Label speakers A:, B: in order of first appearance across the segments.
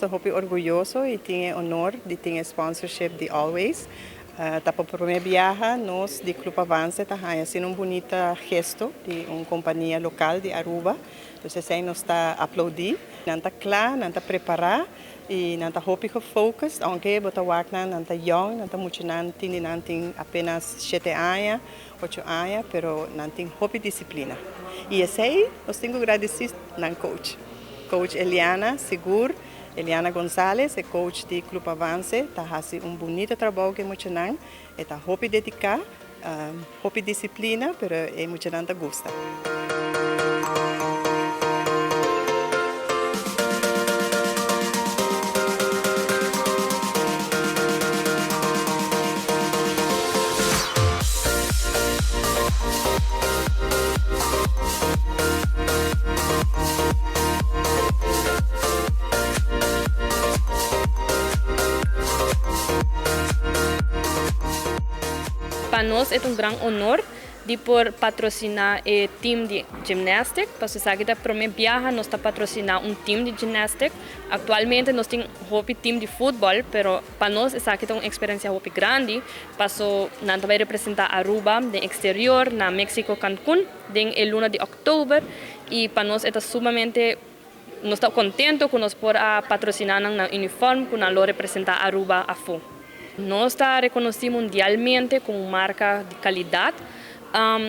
A: nós estamos orgulhosos e tem honor de ter sponsorship de Always. Tá para primeira viagem, nós de Clube Avance está fazendo bonito gesto de uma companhia local de Aruba. Então, aí nós está aplaudir, não está claro, não está preparado e não está focus, aunque bota wakna não está young, não está muito não tem apenas 7 anos, 8 anos, pero não tem disciplina. E esse aí nós temos que agradecer ao coach Eliana Seguro. Eliana González, é coach do Clube Avance, está fazendo bonito trabalho que muito não, está muito dedicado, muito disciplina, mas é muito não gosta.
B: Para nós é um grande honor de por patrocinar o time de ginástica. Para você saber que a primeira viagem nós está patrocinando um time de ginástica. Atualmente nós temos um time de futebol, mas para nós essa é uma experiência muito grande. Passou nós vai representar Aruba no exterior, na México Cancún, em luna de outubro, e para nós é sumamente nós estamos contentos com nós por patrocinar no uniforme que nós representar Aruba a fora. Nós estamos reconhecidos mundialmente como marca de qualidade.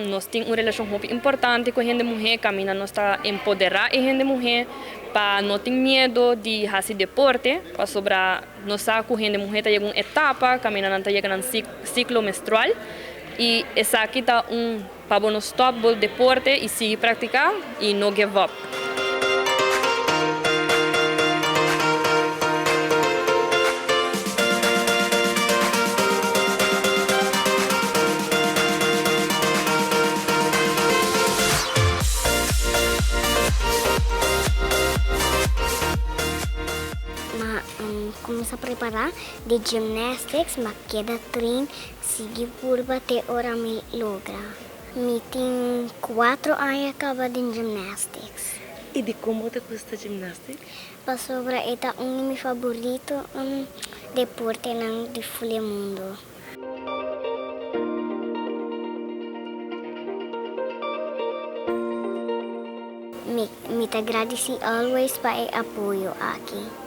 B: Nós temos uma relação muito importante com a gente mulher, caminha nós está empoderar a gente mulher para não ter medo de fazer deporte, para sobre nós sabemos que a gente mulher está em uma etapa, caminha nós está em um ciclo menstrual e essa aqui está para nós stop o deporte e seguir praticar e não give up.
C: Começa a preparar de gymnastics, mas cada treino sigue curva até hora me logra. Me tem 4 anos acaba de gymnastics.
D: E de como te gusta ginástica?
C: Para sobre é um meu favorito deporte de todo mundo. Me agradeci always para o apoio aqui.